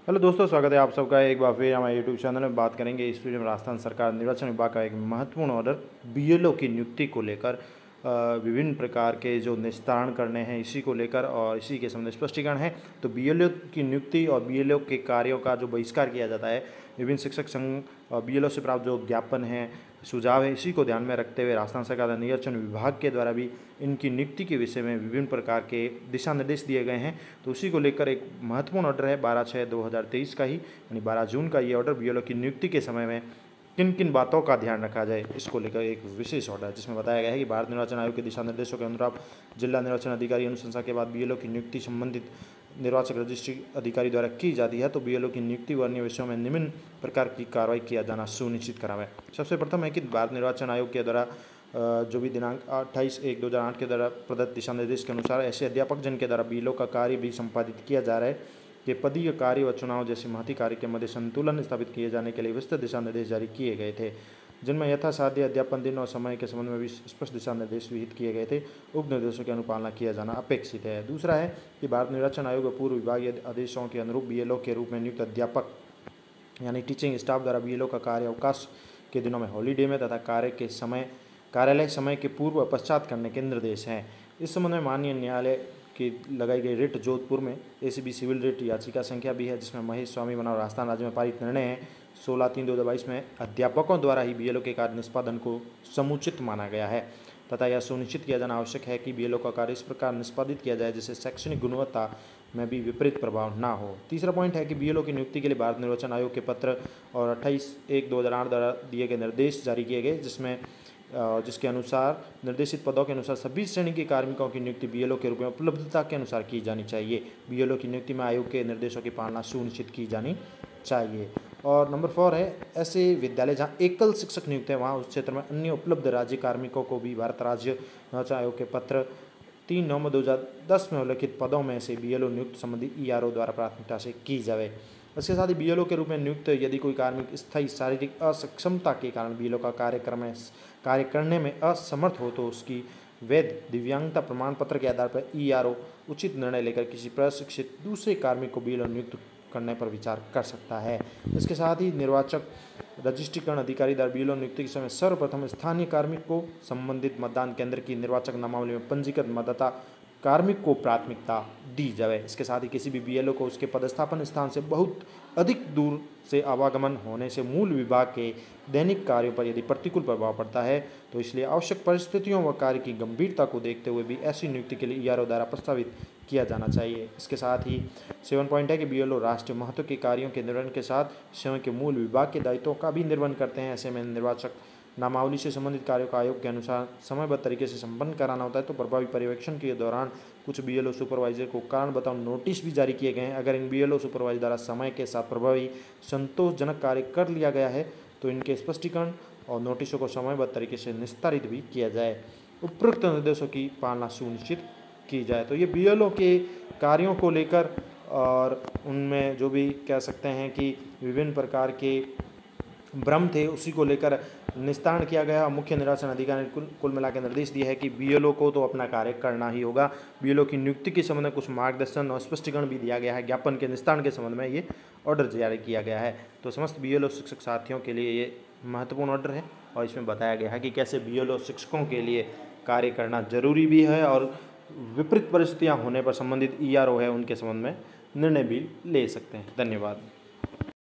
Hello दोस्तों, स्वागत है आप सबका एक बार फिर हमारे यूट्यूब चैनल में। बात करेंगे इस वीडियो में राजस्थान सरकार निर्वाचन विभाग का एक महत्वपूर्ण ऑर्डर बीएलओ की नियुक्ति को लेकर विभिन्न प्रकार के जो निस्तारण करने हैं इसी को लेकर और इसी के संबंध में स्पष्टीकरण है। तो बीएलओ की नियुक्ति और बीएलओ के कार्यों का जो बहिष्कार किया जाता है, विभिन्न शिक्षक संघ और बीएलओ से प्राप्त जो ज्ञापन है, सुझाव है, इसी को ध्यान में रखते हुए राजस्थान सरकार निर्वाचन विभाग के द्वारा भी इनकी नियुक्ति के विषय में विभिन्न प्रकार के दिशा निर्देश दिए गए हैं। तो उसी को लेकर एक महत्वपूर्ण ऑर्डर है 12/6/2023 का ही, यानी 12 जून का ये ऑर्डर बीएलओ की नियुक्ति के समय में किन किन बातों का ध्यान रखा जाए, इसको लेकर एक विशेष ऑर्डर है जिसमें बताया गया है कि भारत निर्वाचन आयोग के दिशा निर्देशों के अनुसार जिला निर्वाचन अधिकारी अनुशंसा के बाद बीएलओ की नियुक्ति संबंधित निर्वाचक रजिस्ट्री अधिकारी द्वारा की जाती है। तो बीएलओ की नियुक्ति व अन्य विषयों में निम्न प्रकार की कार्रवाई किया जाना सुनिश्चित करावे। सबसे प्रथम है कि भारत निर्वाचन आयोग के द्वारा जो भी दिनांक 28/1/2008 के द्वारा प्रदत्त दिशा निर्देश के अनुसार ऐसे अध्यापक जन के द्वारा बीएलओ का कार्य भी संपादित किया जा रहा है कि पदीय कार्य व चुनाव जैसे महती कार्य के मध्य संतुलन स्थापित किए जाने के लिए विस्तृत दिशा निर्देश जारी किए गए थे, जिनमें यथासाध्य अध्यापन दिन और समय के संबंध में भी स्पष्ट दिशा निर्देश विहित किए गए थे। उक्त निर्देशों की अनुपालना किया जाना अपेक्षित है। दूसरा है कि भारत निर्वाचन आयोग व पूर्व विभागीय आदेशों के अनुरूप बीएलओ के रूप में नियुक्त अध्यापक यानी टीचिंग स्टाफ द्वारा बीएलओ का कार्य अवकाश के दिनों में हॉलीडे में तथा कार्यालय समय के पूर्व व पश्चात करने के निर्देश हैं। इस संबंध में माननीय न्यायालय की लगाई गई रिट जोधपुर में एसीबी सिविल रिट याचिका संख्या भी है, जिसमें महेश स्वामी बनाम राजस्थान राज्य में पारित निर्णय है 16/3/2022 में अध्यापकों द्वारा ही बीएलओ के कार्य निष्पादन को समुचित माना गया है तथा यह सुनिश्चित किया जाना आवश्यक है कि बीएलओ का कार्य इस प्रकार निष्पादित किया जाए जिससे शैक्षणिक गुणवत्ता में भी विपरीत प्रभाव ना हो। तीसरा पॉइंट है कि बीएलओ की नियुक्ति के लिए भारत निर्वाचन आयोग के पत्र और 28/1/2008 द्वारा दिए गए निर्देश जारी किए गए, जिसके अनुसार निर्देशित पदों के अनुसार सभी श्रेणी के कार्मिकों की नियुक्ति बीएलओ के रूप में उपलब्धता के अनुसार की जानी चाहिए। बीएलओ की नियुक्ति में आयोग के निर्देशों की पालना सुनिश्चित की जानी चाहिए। और नंबर 4 है, ऐसे विद्यालय जहां एकल शिक्षक नियुक्त है वहां उस क्षेत्र में अन्य उपलब्ध राज्य कार्मिकों को भी भारत राज्य निर्वाचन आयोग के पत्र 3/9/2010 में उल्लिखित पदों में से बीएलओ नियुक्त संबंधी ईआरओ द्वारा प्राथमिकता से की जाए। इसके साथ ही बीएलओ के रूप में नियुक्त यदि कोई कार्मिक स्थायी शारीरिक असक्षमता के कारण बीएलओ का कार्य करने में असमर्थ हो तो उसकी वैध दिव्यांगता प्रमाण पत्र के आधार पर ईआरओ उचित निर्णय लेकर किसी प्रशिक्षित दूसरे कार्मिक को बीएलओ नियुक्त करने पर विचार कर सकता है। इसके साथ ही निर्वाचक रजिस्ट्रीकरण अधिकारी द्वारा बीएलओ नियुक्ति के समय सर्वप्रथम स्थानीय कार्मिक को संबंधित मतदान केंद्र की निर्वाचक नामावली में पंजीकृत मतदाता कार्मिक को प्राथमिकता दी जाए। इसके साथ ही किसी भी बीएलओ को उसके पदस्थापन स्थान से बहुत अधिक दूर से आवागमन होने से मूल विभाग के दैनिक कार्यों पर यदि प्रतिकूल प्रभाव पड़ता है तो इसलिए आवश्यक परिस्थितियों व कार्य की गंभीरता को देखते हुए भी ऐसी नियुक्ति के लिए ईआरओ द्वारा प्रस्तावित किया जाना चाहिए। इसके साथ ही 7 पॉइंट है कि बीएलओ राष्ट्रीय महत्व के कार्यों के निर्वहन के साथ स्वयं के मूल विभाग के दायित्वों का भी निर्वहन करते हैं। ऐसे में निर्वाचक नामावली से संबंधित कार्यों का आयोग के अनुसार समयबद्ध तरीके से संपन्न कराना होता है। तो प्रभावी पर्यवेक्षण के दौरान कुछ बीएलओ सुपरवाइजर को कारण बताओ नोटिस भी जारी किए गए हैं। अगर इन बीएलओ सुपरवाइजर द्वारा समय के साथ प्रभावी संतोषजनक कार्य कर लिया गया है तो इनके स्पष्टीकरण और नोटिसों को समयबद्ध तरीके से निस्तारित भी किया जाए। उपरोक्त निर्देशों की पालना सुनिश्चित की जाए। तो ये बीएलओ के कार्यों को लेकर और उनमें जो भी कह सकते हैं कि विभिन्न प्रकार के भ्रम थे उसी को लेकर निस्तारण किया गया। मुख्य निर्वाचन अधिकारी ने कुल मिला के निर्देश दिया है कि बीएलओ को तो अपना कार्य करना ही होगा। बीएलओ की नियुक्ति के संबंध में कुछ मार्गदर्शन और स्पष्टीकरण भी दिया गया है। ज्ञापन के निस्तारण के संबंध में ये ऑर्डर जारी किया गया है। तो समस्त बीएलओ शिक्षक साथियों के लिए ये महत्वपूर्ण ऑर्डर है और इसमें बताया गया है कि कैसे बीएलओ शिक्षकों के लिए कार्य करना जरूरी भी है और विपरीत परिस्थितियाँ होने पर संबंधित ईआरओ है उनके संबंध में निर्णय भी ले सकते हैं। धन्यवाद।